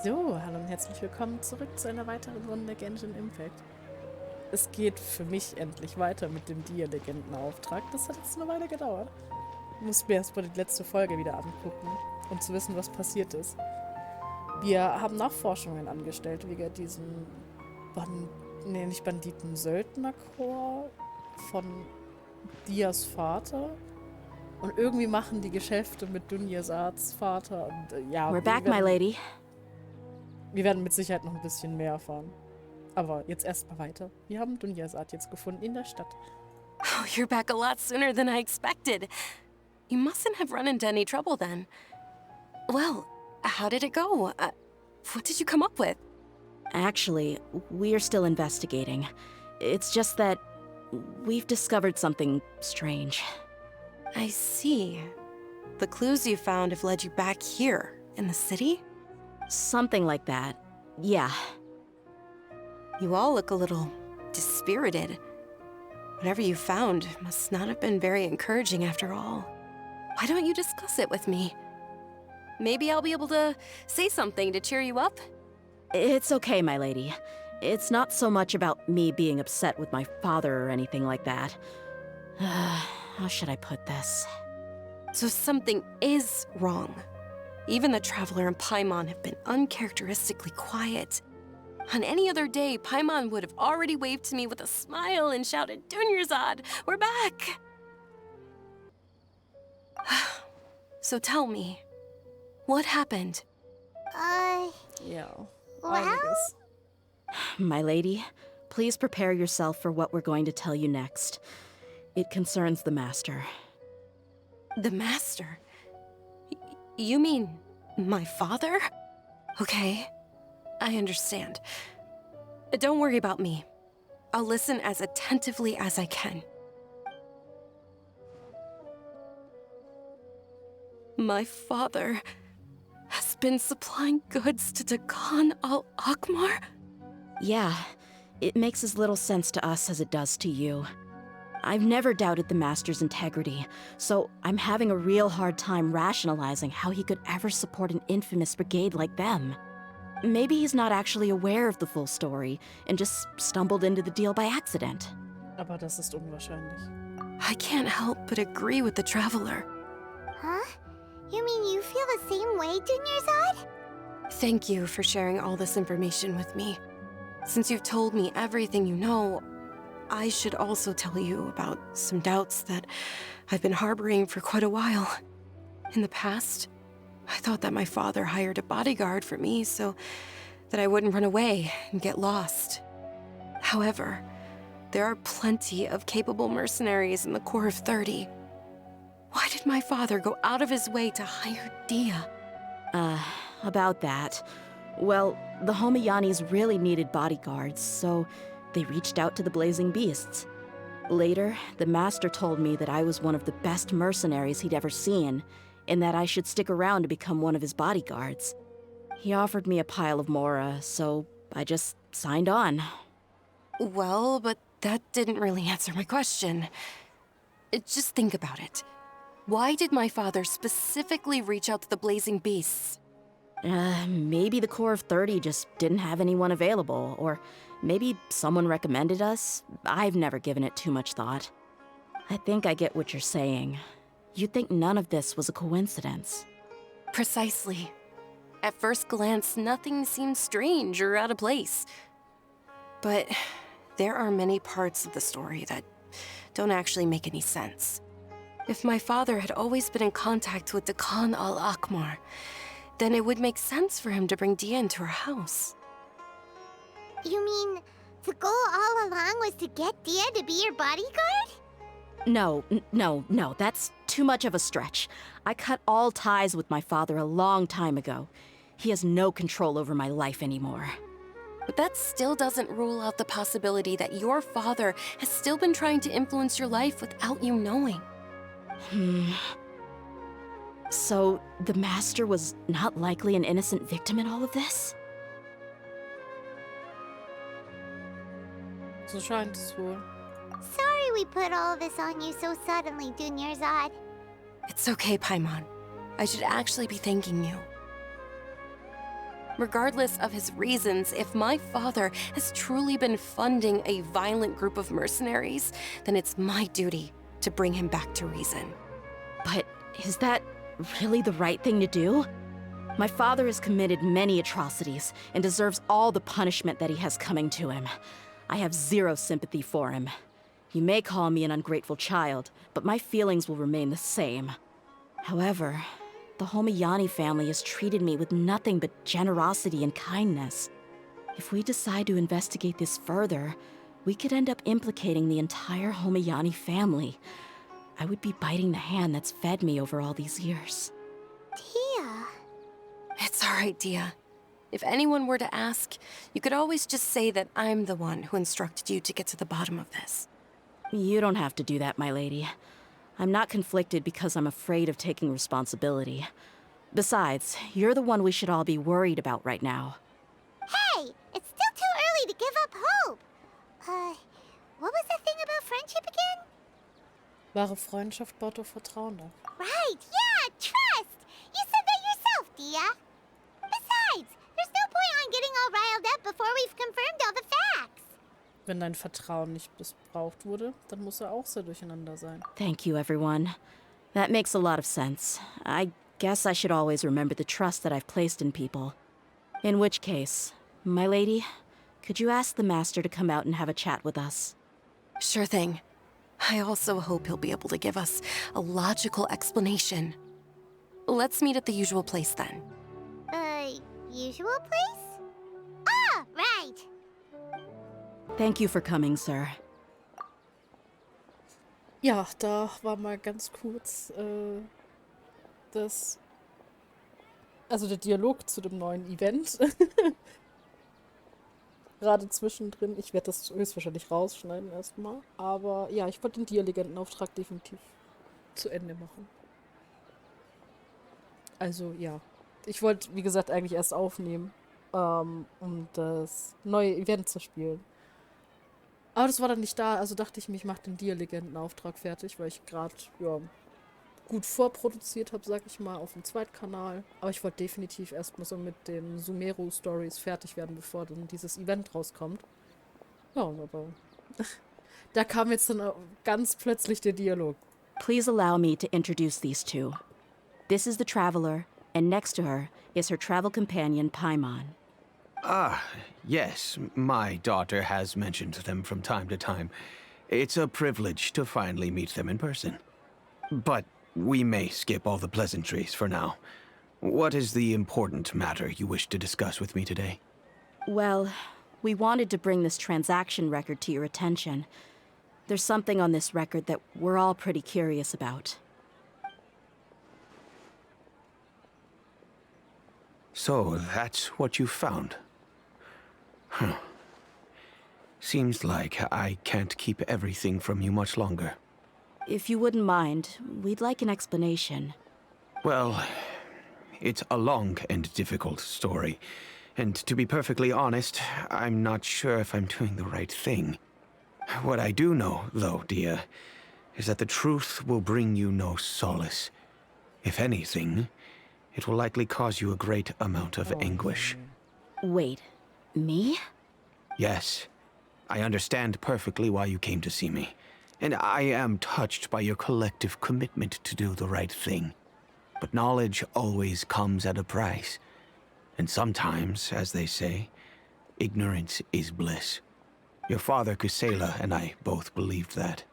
So, hallo und herzlich willkommen zurück zu einer weiteren Runde Genshin Impact. Es geht für mich endlich weiter mit dem Dehya Legendenauftrag. Das hat jetzt eine Weile gedauert. Ich muss mir erstmal die letzte Folge wieder angucken, um zu wissen, was passiert ist. Wir haben Nachforschungen angestellt wegen diesem nicht Banditen, Söldnerchor von Dias Vater. Und irgendwie machen die Geschäfte mit Dunyazats Vater und ja. We're back, my lady. Wir werden mit Sicherheit noch ein bisschen mehr erfahren. Aber jetzt erstmal weiter. Wir haben Dunyazad jetzt gefunden in der Stadt. Oh, you're back a lot sooner than I expected. You mustn't have run into any trouble then. Well, how did it go? What did you come up with? Actually, we're still investigating. It's just that we've discovered something strange. I see. The clues you found have led you back here, in the city? Something like that. Yeah. You all look a little dispirited. Whatever you found must not have been very encouraging after all. Why don't you discuss it with me? Maybe I'll be able to say something to cheer you up? It's okay, my lady. It's not so much about me being upset with my father or anything like that. How should I put this? So something is wrong. Even the Traveler and Paimon have been uncharacteristically quiet. On any other day, Paimon would have already waved to me with a smile and shouted, "Dunyazad, we're back!" So tell me, what happened? Ja. Well? Einiges. My lady, please prepare yourself for what we're going to tell you next. It concerns the Master. The Master? You mean my father? Okay, I understand. Don't worry about me. I'll listen as attentively as I can. My father has been supplying goods to Dakan al-Akmar? Yeah, it makes as little sense to us as it does to you. I've never doubted the Master's integrity, so I'm having a real hard time rationalizing how he could ever support an infamous brigade like them. Maybe he's not actually aware of the full story and just stumbled into the deal by accident. Aber das ist unwahrscheinlich. I can't help but agree with the Traveler. Huh? You mean you feel the same way, Dunyazad? Thank you for sharing all this information with me. Since you've told me everything you know, I should also tell you about some doubts that I've been harboring for quite a while. In the past, I thought that my father hired a bodyguard for me so that I wouldn't run away and get lost. However, there are plenty of capable mercenaries in the Corps of 30. Why did my father go out of his way to hire Dehya? About that. Well, the Homayanis really needed bodyguards, so they reached out to the Blazing Beasts. Later, the Master told me that I was one of the best mercenaries he'd ever seen, and that I should stick around to become one of his bodyguards. He offered me a pile of mora, so I just signed on. Well, but that didn't really answer my question. Just think about it. Why did my father specifically reach out to the Blazing Beasts? Maybe the Corps of 30 just didn't have anyone available, or maybe someone recommended us. I've never given it too much thought. I think I get what you're saying. You'd think none of this was a coincidence. Precisely. At first glance, nothing seemed strange or out of place. But there are many parts of the story that don't actually make any sense. If my father had always been in contact with Dakan al-Akmar, then it would make sense for him to bring Dehya into our house. You mean the goal all along was to get Dehya to be your bodyguard? No, that's too much of a stretch. I cut all ties with my father a long time ago. He has no control over my life anymore. But that still doesn't rule out the possibility that your father has still been trying to influence your life without you knowing. So, the Master was not likely an innocent victim in all of this? So scheint es wohl. Sorry we put all this on you so suddenly, Dunyazad. It's okay, Paimon. I should actually be thanking you. Regardless of his reasons, if my father has truly been funding a violent group of mercenaries, then it's my duty to bring him back to reason. But is that really the right thing to do? My father has committed many atrocities and deserves all the punishment that he has coming to him. I have zero sympathy for him. You may call me an ungrateful child, but my feelings will remain the same. However, the Homiyani family has treated me with nothing but generosity and kindness. If we decide to investigate this further, we could end up implicating the entire Homiyani family. I would be biting the hand that's fed me over all these years. Dehya. It's all right, Dehya. If anyone were to ask, you could always just say that I'm the one who instructed you to get to the bottom of this. You don't have to do that, my lady. I'm not conflicted because I'm afraid of taking responsibility. Besides, you're the one we should all be worried about right now. Hey, it's still too early to give up hope. What was the thing about friendship again? Wahre Freundschaft baut auf Vertrauen auf. Right, yeah, trust. You said that yourself, Dehya. Besides, there's no point on getting all riled up before we've confirmed all the facts. Wenn dein Vertrauen nicht missbraucht wurde, dann muss er auch sehr durcheinander sein. Thank you, everyone. That makes a lot of sense. I guess I should always remember the trust that I've placed in people. In which case, my lady, could you ask the Master to come out and have a chat with us? Sure thing. I also hope he'll be able to give us a logical explanation. Let's meet at the usual place then. Usual place? Ah, right. Thank you for coming, sir. Ja, da war mal ganz kurz der Dialog zu dem neuen Event. Gerade zwischendrin. Ich werde das höchstwahrscheinlich rausschneiden erstmal. Aber ja, ich wollte den Dehya Legendenauftrag definitiv zu Ende machen. Also ja. Ich wollte, wie gesagt, eigentlich erst aufnehmen, um das neue Event zu spielen. Aber das war dann nicht da, also dachte ich mir, ich mache den Dehya Legendenauftrag fertig, weil ich gerade gut vorproduziert habe, sag ich mal, auf dem Zweitkanal. Aber ich wollte definitiv erstmal so mit den Sumeru-Stories fertig werden, bevor dann dieses Event rauskommt. Ja, aber da kam jetzt dann ganz plötzlich der Dialog. Please allow me to introduce these two. This is the Traveler, and next to her is her travel companion, Paimon. Ah, yes. My daughter has mentioned them from time to time. It's a privilege to finally meet them in person. But we may skip all the pleasantries for now. What is the important matter you wish to discuss with me today? Well, we wanted to bring this transaction record to your attention. There's something on this record that we're all pretty curious about. So, that's what you found. Huh. Seems like I can't keep everything from you much longer. If you wouldn't mind, we'd like an explanation. Well, it's a long and difficult story. And to be perfectly honest, I'm not sure if I'm doing the right thing. What I do know, though, Dehya, is that the truth will bring you no solace. If anything, it will likely cause you a great amount of anguish. Wait, me? Yes, I understand perfectly why you came to see me. And I am touched by your collective commitment to do the right thing. But knowledge always comes at a price. And sometimes, as they say, ignorance is bliss. Your father, Kusela, and I both believed that.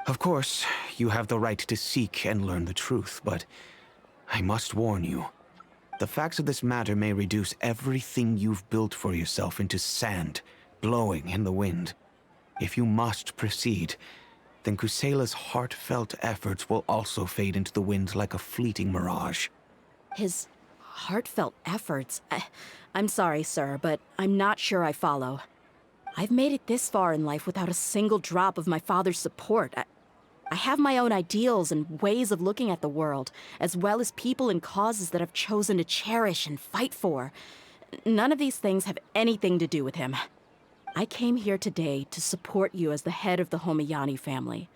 Of course, you have the right to seek and learn the truth, but I must warn you. The facts of this matter may reduce everything you've built for yourself into sand, blowing in the wind. If you must proceed, then Kusela's heartfelt efforts will also fade into the wind like a fleeting mirage. His heartfelt efforts? I'm sorry, sir, but I'm not sure I follow. I've made it this far in life without a single drop of my father's support. I have my own ideals and ways of looking at the world, as well as people and causes that I've chosen to cherish and fight for. None of these things have anything to do with him. I came here today to support you as the head of the Homiyani family.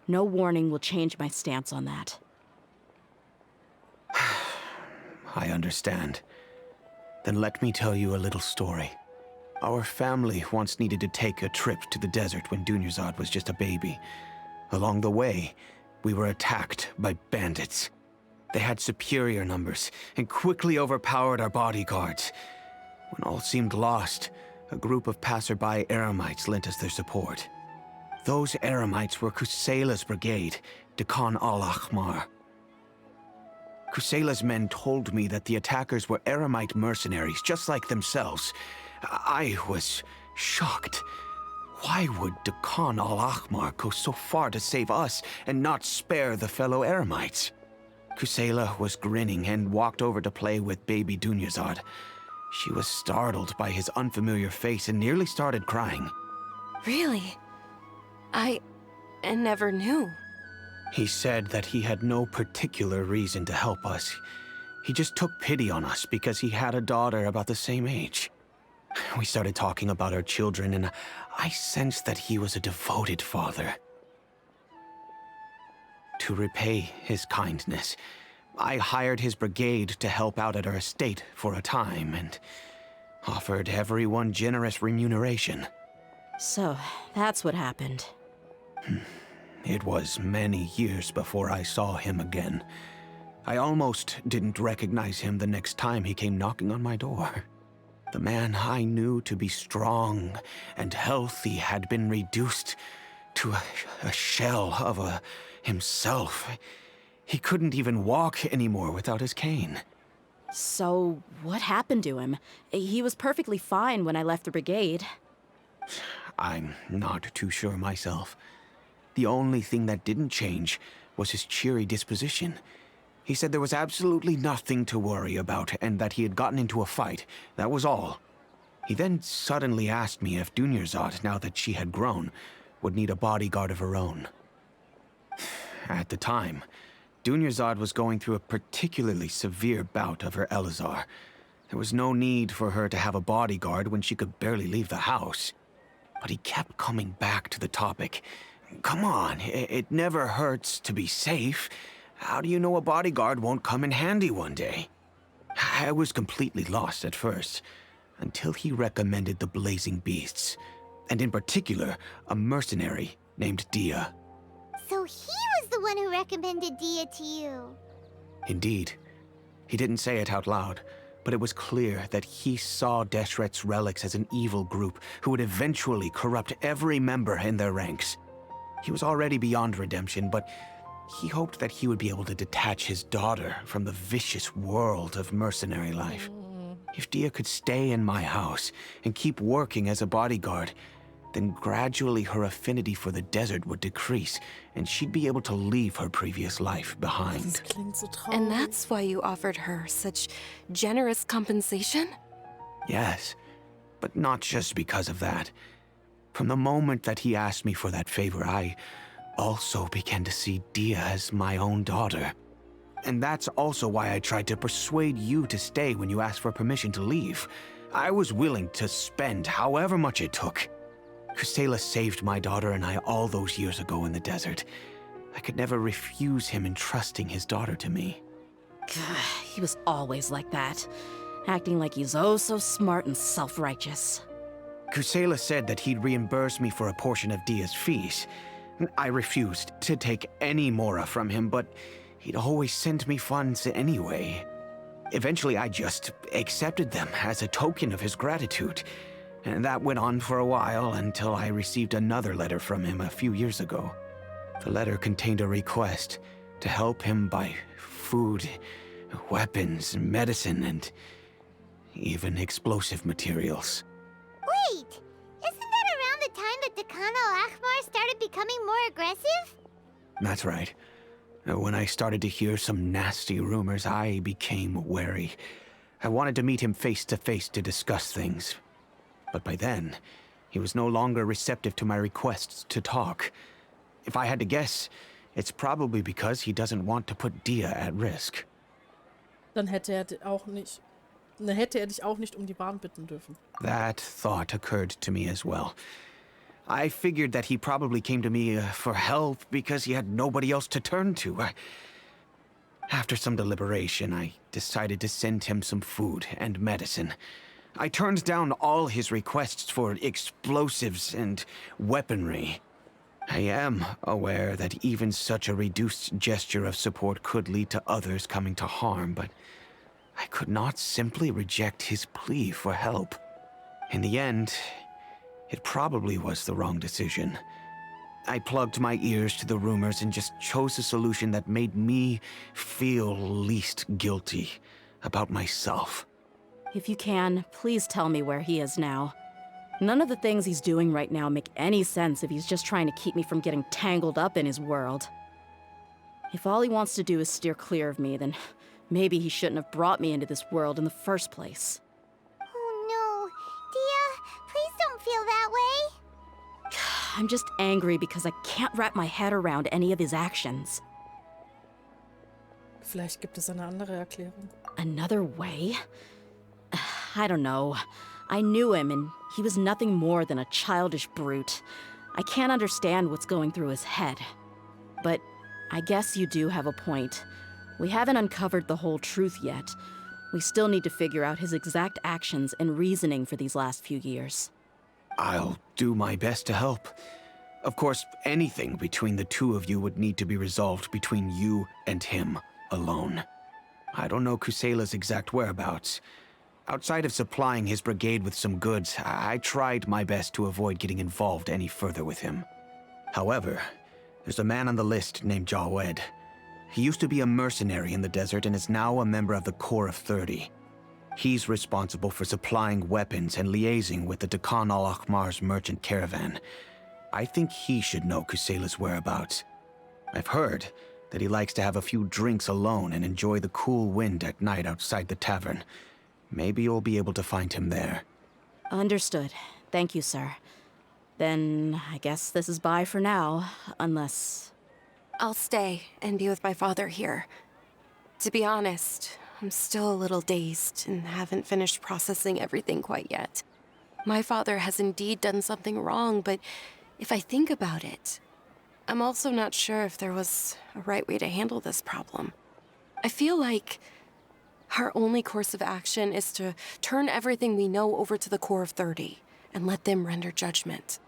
No warning will change my stance on that. I understand. Then let me tell you a little story. Our family once needed to take a trip to the desert when Dunyarzad was just a baby. Along the way, we were attacked by bandits. They had superior numbers and quickly overpowered our bodyguards. When all seemed lost, a group of passerby Eremites lent us their support. Those Eremites were Kusela's brigade, Dekan al-Ahmar. Kusela's men told me that the attackers were Eremite mercenaries, just like themselves. I was shocked. Why would Dekan al-Ahmar go so far to save us and not spare the fellow Eremites? Kusela was grinning and walked over to play with baby Dunyarzad. She was startled by his unfamiliar face and nearly started crying. Really? I never knew. He said that he had no particular reason to help us. He just took pity on us because he had a daughter about the same age. We started talking about our children, and I sensed that he was a devoted father. To repay his kindness, I hired his brigade to help out at our estate for a time, and offered everyone generous remuneration. So, that's what happened. It was many years before I saw him again. I almost didn't recognize him the next time he came knocking on my door. The man I knew to be strong and healthy had been reduced to a shell of himself. He couldn't even walk anymore without his cane. So, what happened to him? He was perfectly fine when I left the brigade. I'm not too sure myself. The only thing that didn't change was his cheery disposition. He said there was absolutely nothing to worry about and that he had gotten into a fight. That was all. He then suddenly asked me if Dunyarzad, now that she had grown, would need a bodyguard of her own. At the time, Dunyarzad was going through a particularly severe bout of her Elazar. There was no need for her to have a bodyguard when she could barely leave the house. But he kept coming back to the topic. Come on, it never hurts to be safe. How do you know a bodyguard won't come in handy one day? I was completely lost at first, until he recommended the Blazing Beasts, and in particular, a mercenary named Dehya. So he was the one who recommended Dehya to you. Indeed. He didn't say it out loud, but it was clear that he saw Deshret's relics as an evil group who would eventually corrupt every member in their ranks. He was already beyond redemption, but he hoped that he would be able to detach his daughter from the vicious world of mercenary life. If Dehya could stay in my house and keep working as a bodyguard, then gradually her affinity for the desert would decrease, and she'd be able to leave her previous life behind. Das klingt so traurig. And that's why you offered her such generous compensation? Yes, but not just because of that. From the moment that he asked me for that favor, I also began to see Dehya as my own daughter. And that's also why I tried to persuade you to stay when you asked for permission to leave. I was willing to spend however much it took. Kusela saved my daughter and I all those years ago in the desert. I could never refuse him entrusting his daughter to me. He was always like that, acting like he's oh so smart and self-righteous. Kusela said that he'd reimburse me for a portion of Dehya's fees. I refused to take any mora from him, but he'd always send me funds anyway. Eventually, I just accepted them as a token of his gratitude. And that went on for a while until I received another letter from him a few years ago. The letter contained a request to help him buy food, weapons, medicine, and even explosive materials. Wait, isn't that around the time that Dekan al-Ahmar started becoming more aggressive? That's right. When I started to hear some nasty rumors, I became wary. I wanted to meet him face to face to discuss things. But by then, he was no longer receptive to my requests to talk. If I had to guess, it's probably because he doesn't want to put Dehya at risk. Dann hätte er dich auch nicht um die Bahn bitten dürfen. That thought occurred to me as well. I figured that he probably came to me for help because he had nobody else to turn to. After some deliberation, I decided to send him some food and medicine. I turned down all his requests for explosives and weaponry. I am aware that even such a reduced gesture of support could lead to others coming to harm, but I could not simply reject his plea for help. In the end, it probably was the wrong decision. I plugged my ears to the rumors and just chose a solution that made me feel least guilty about myself. If you can, please tell me where he is now. None of the things he's doing right now make any sense if he's just trying to keep me from getting tangled up in his world. If all he wants to do is steer clear of me, then maybe he shouldn't have brought me into this world in the first place. Oh no. Dehya, please don't feel that way. I'm just angry because I can't wrap my head around any of his actions. Vielleicht gibt es eine andere Erklärung. Another way? I don't know. I knew him, and he was nothing more than a childish brute. I can't understand what's going through his head. But I guess you do have a point. We haven't uncovered the whole truth yet. We still need to figure out his exact actions and reasoning for these last few years. I'll do my best to help. Of course, anything between the two of you would need to be resolved between you and him alone. I don't know Kusela's exact whereabouts. Outside of supplying his brigade with some goods, I tried my best to avoid getting involved any further with him. However, there's a man on the list named Jawed. He used to be a mercenary in the desert and is now a member of the Corps of 30. He's responsible for supplying weapons and liaising with the Dekhan al-Akhmar's merchant caravan. I think he should know Kusela's whereabouts. I've heard that he likes to have a few drinks alone and enjoy the cool wind at night outside the tavern. Maybe you'll be able to find him there. Understood. Thank you, sir. Then I guess this is bye for now, unless... I'll stay and be with my father here. To be honest, I'm still a little dazed and haven't finished processing everything quite yet. My father has indeed done something wrong, but if I think about it, I'm also not sure if there was a right way to handle this problem. I feel like our only course of action is to turn everything we know over to the Corps of 30 and let them render judgment.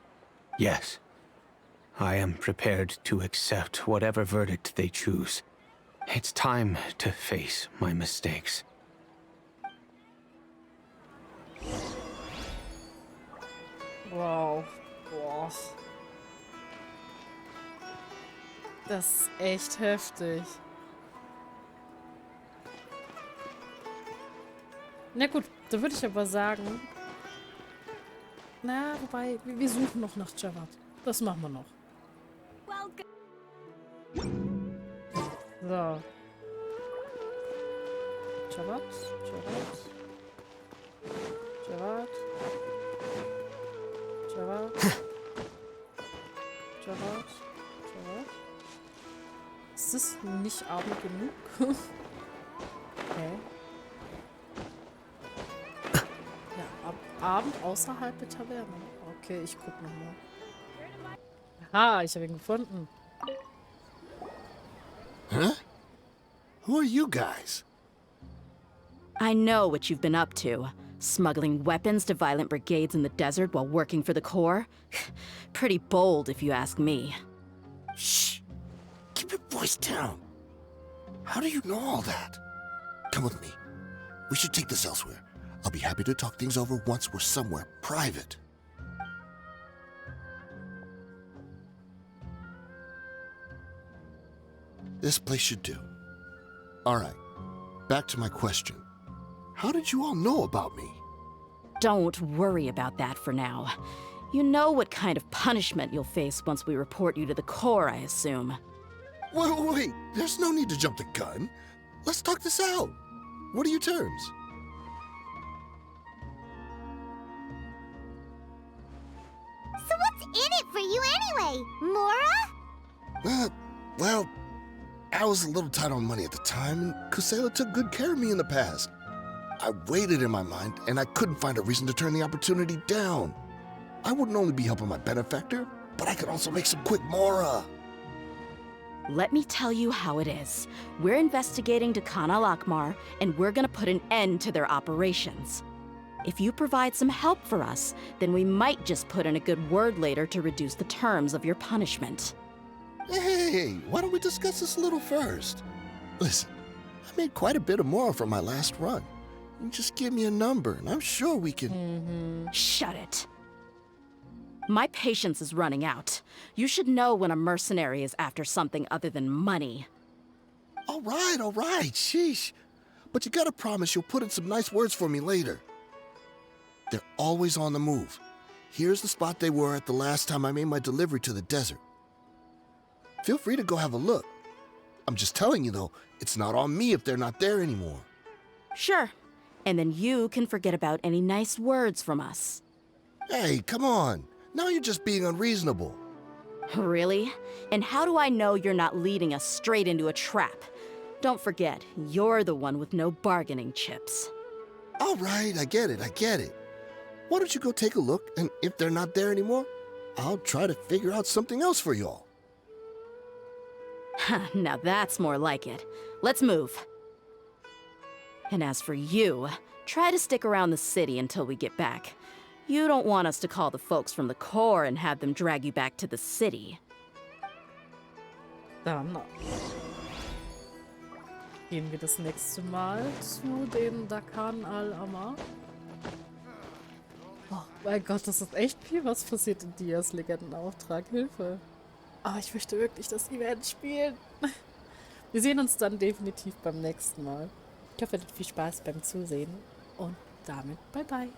Yes. I am prepared to accept whatever verdict they choose. It's time to face my mistakes. Wow. Boah. Das ist echt heftig. Na gut, da würde ich aber sagen... Na, wobei, wir suchen noch nach Jawad. Das machen wir noch. So. Jawad, Jawad. Jawad. Jawad. Jawad. Jawad. Ist das nicht Abend genug? Okay. Ja, Abend außerhalb der Taverne. Okay, ich guck nochmal. Aha, ich habe ihn gefunden. Huh? Who are you guys? I know what you've been up to. Smuggling weapons to violent brigades in the desert while working for the Corps? Pretty bold, if you ask me. Shh! Keep your voice down. How do you know all that? Come with me. We should take this elsewhere. I'll be happy to talk things over once we're somewhere private. This place should do. All right. Back to my question. How did you all know about me? Don't worry about that for now. You know what kind of punishment you'll face once we report you to the Corps, I assume. Wait. There's no need to jump the gun. Let's talk this out. What are your terms? So what's in it for you anyway, Mora? Well, I was a little tight on money at the time, and Kusela took good care of me in the past. I weighed it in my mind, and I couldn't find a reason to turn the opportunity down. I wouldn't only be helping my benefactor, but I could also make some quick mora. Let me tell you how it is. We're investigating Khan al-Akmar, and we're gonna put an end to their operations. If you provide some help for us, then we might just put in a good word later to reduce the terms of your punishment. Hey, why don't we discuss this a little first? Listen, I made quite a bit of more from my last run. You just give me a number, and I'm sure we can... Shut it. My patience is running out. You should know when a mercenary is after something other than money. All right, sheesh. But you gotta promise you'll put in some nice words for me later. They're always on the move. Here's the spot they were at the last time I made my delivery to the desert. Feel free to go have a look. I'm just telling you, though, it's not on me if they're not there anymore. Sure. And then you can forget about any nice words from us. Hey, come on. Now you're just being unreasonable. Really? And how do I know you're not leading us straight into a trap? Don't forget, you're the one with no bargaining chips. All right, I get it. Why don't you go take a look, and if they're not there anymore, I'll try to figure out something else for y'all. Now that's more like it. Let's move. And as for you, try to stick around the city until we get back. You don't want us to call the folks from the Corps and have them drag you back to the city. Dann gehen wir das nächste Mal zu den Khan al-Akmar. Oh mein Gott, das ist echt viel, was passiert in Dehyas Legendenauftrag. Hilfe. Aber ich möchte wirklich das Event spielen. Wir sehen uns dann definitiv beim nächsten Mal. Ich hoffe, ihr hattet viel Spaß beim Zusehen. Und damit bye bye.